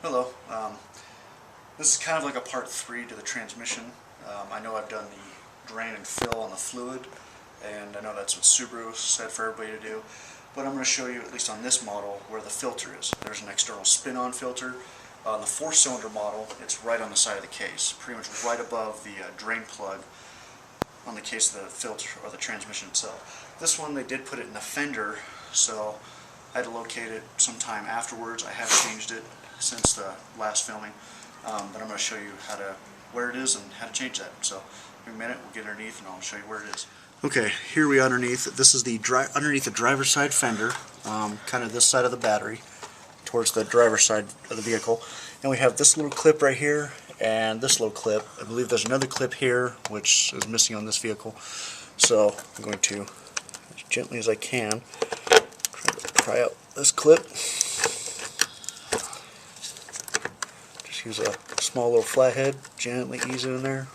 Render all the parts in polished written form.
Hello. This is kind of like a part 3 to the transmission. I know I've done the drain and fill on the fluid, and I know that's what Subaru said for everybody to do, but I'm going to show you, at least on this model, where the filter is. There's an external spin-on filter. On the 4-cylinder model, it's right on the side of the case, pretty much right above the drain plug on the case of the filter, or the transmission itself. This one, they did put it in the fender, so I had to locate it sometime afterwards. I have changed it since the last filming, but I'm going to show you where it is and how to change that. So in a minute we'll get underneath and I'll show you where it is. Okay, here we are underneath. This is the underneath the driver's side fender, kind of this side of the battery, towards the driver's side of the vehicle. And we have this little clip right here and this little clip. I believe there's another clip here which is missing on this vehicle. So I'm going to, as gently as I can, try to pry out this clip. Use a small little flathead, gently ease it in there.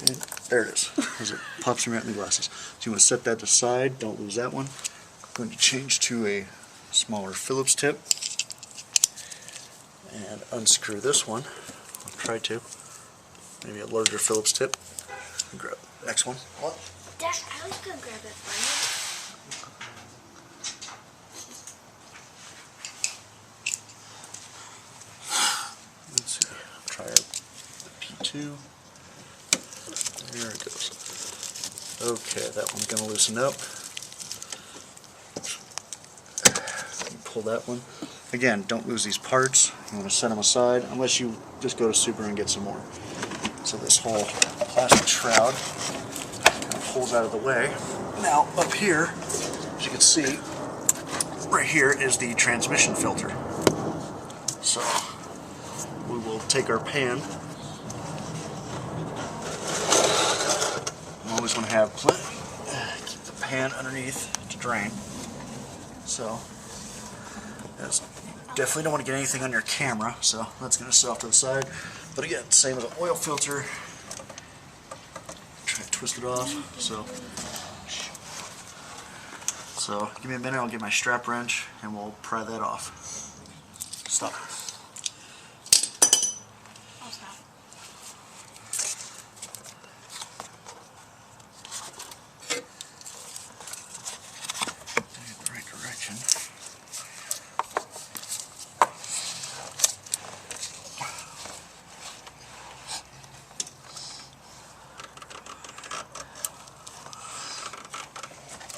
And there it is, as it pops right in the glasses. So you want to set that aside, don't lose that one. I'm going to change to a smaller Phillips tip and unscrew this one. I'll try to. Maybe a larger Phillips tip. Grab the next one. Dad, I was going to grab it for you. Let's see, try our P2. There it goes. Okay, that one's going to loosen up. Pull that one. Again, don't lose these parts. You want to set them aside, unless you just go to Subaru and get some more. So this whole plastic shroud kind of pulls out of the way. Now, up here, as you can see, right here is the transmission filter. So we will take our pan. You always want to have plenty. Keep the pan underneath to drain. So, definitely don't want to get anything on your camera, so that's going to sit off to the side. But again, same with the oil filter. Try to twist it off. So give me a minute, I'll get my strap wrench and we'll pry that off. Stop. I'll stop. In the right direction.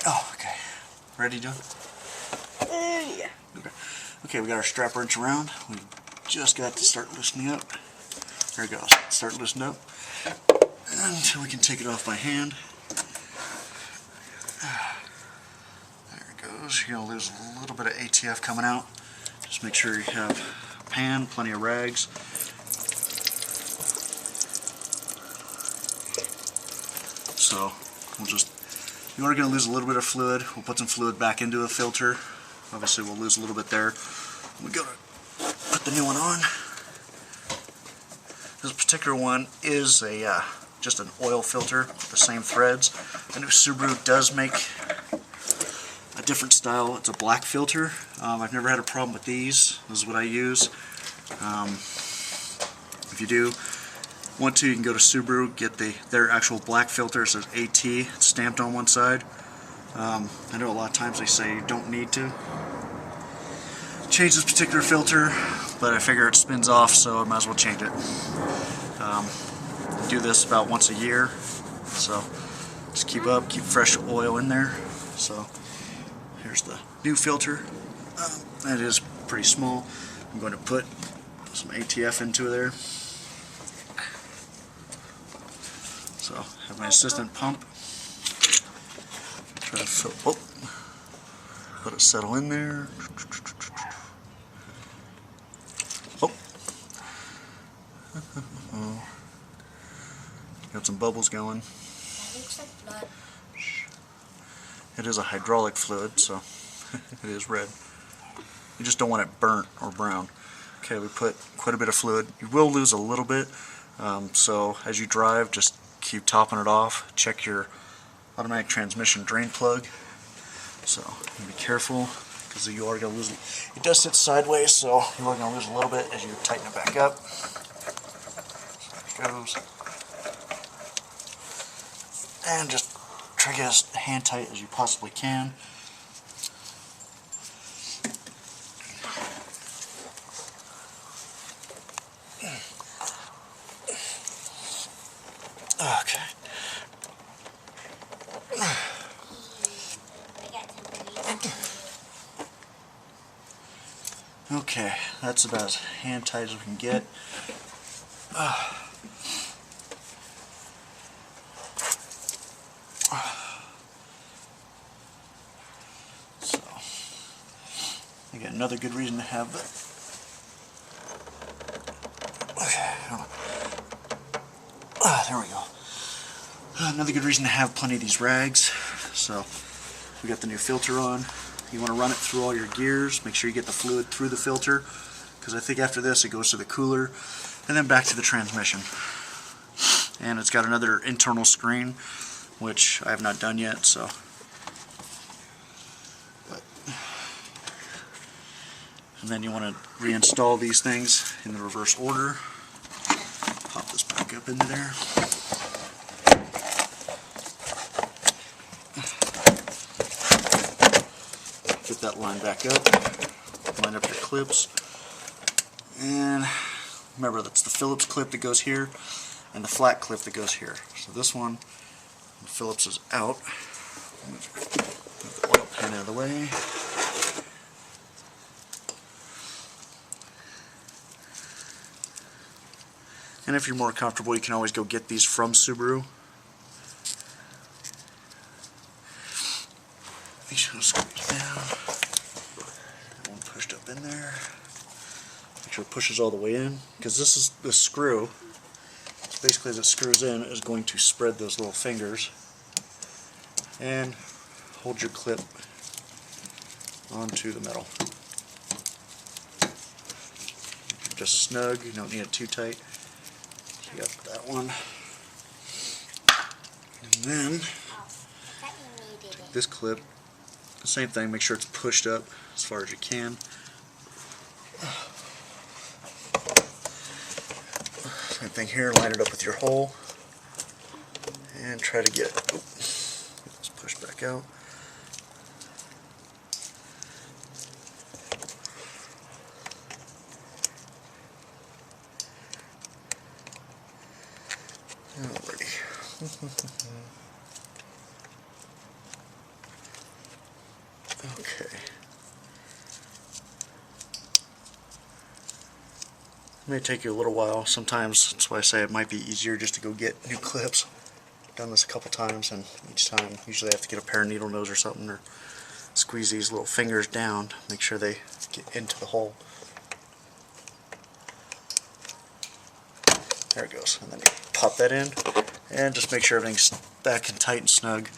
Oh, okay. Ready, John? Yeah. Okay, we got our strap wrench around. We've just got to start loosening up. There it goes. Start loosening up until we can take it off by hand. There it goes. You're going to lose a little bit of ATF coming out. Just make sure you have a pan, plenty of rags. So you are going to lose a little bit of fluid. We'll put some fluid back into the filter. Obviously we'll lose a little bit there. We go to put the new one on. This particular one is a just an oil filter with the same threads. I know Subaru does make a different style. It's a black filter. I've never had a problem with these. This is what I use. If you do want to, you can go to Subaru, get their actual black filter. It says AT, it's stamped on one side. I know a lot of times they say you don't need to change this particular filter, but I figure it spins off, so I might as well change it. Do this about once a year, so just keep fresh oil in there. So here's the new filter. That is pretty small. I'm going to put some ATF into there. So I have my assistant pump. Try to fill. Oh, let it settle in there. Oh, got some bubbles going. That looks like blood. It is a hydraulic fluid, so it is red. You just don't want it burnt or brown. Okay, we put quite a bit of fluid. You will lose a little bit, so as you drive, just keep topping it off. Check your automatic transmission drain plug. So be careful, because you are going to lose it. It does sit sideways, so you are going to lose a little bit as you tighten it back up. So there it goes. And just try to get as hand tight as you possibly can. Okay. Okay, that's about as hand tight as we can get. So, again, another good reason to have the. Okay, hold on. There we go. Another good reason to have plenty of these rags. So, we got the new filter on. You want to run it through all your gears. Make sure you get the fluid through the filter, because I think after this it goes to the cooler and then back to the transmission. And it's got another internal screen, which I have not done yet. So, and then you want to reinstall these things in the reverse order. Pop this back up into there. Get that line back up, line up your clips, and remember that's the Phillips clip that goes here and the flat clip that goes here. So this one, the Phillips is out. Move the oil pan out of the way. And if you're more comfortable, you can always go get these from Subaru. Make sure to squeeze down. That one pushed up in there. Make sure it pushes all the way in, because this is the screw. So basically, as it screws in, is going to spread those little fingers and hold your clip onto the metal. Just snug. You don't need it too tight. So you got that one, and then take this clip. Same thing, make sure it's pushed up as far as you can. Same thing here, line it up with your hole and try to get this pushed back out. Alrighty. Okay. It may take you a little while. Sometimes that's why I say it might be easier just to go get new clips. I've done this a couple times, and each time usually I have to get a pair of needle nose or something, or squeeze these little fingers down to make sure they get into the hole. There it goes. And then you pop that in and just make sure everything's back and tight and snug.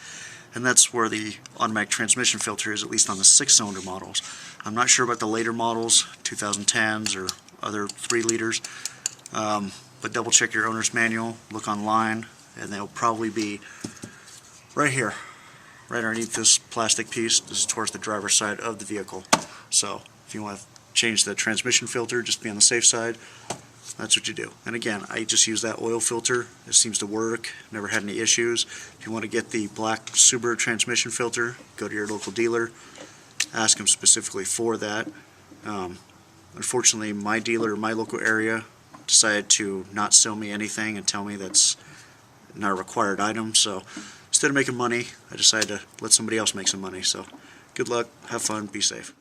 And that's where the automatic transmission filter is, at least on the 6-cylinder models. I'm not sure about the later models, 2010s or other 3-liters, but double check your owner's manual, look online, and they'll probably be right here, right underneath this plastic piece. This is towards the driver's side of the vehicle. So if you want to change the transmission filter, just be on the safe side, that's what you do. And again, I just use that oil filter. It seems to work. Never had any issues. If you want to get the black Subaru transmission filter, go to your local dealer. Ask them specifically for that. Unfortunately, my dealer in my local area decided to not sell me anything and tell me that's not a required item. So instead of making money, I decided to let somebody else make some money. So good luck, have fun, be safe.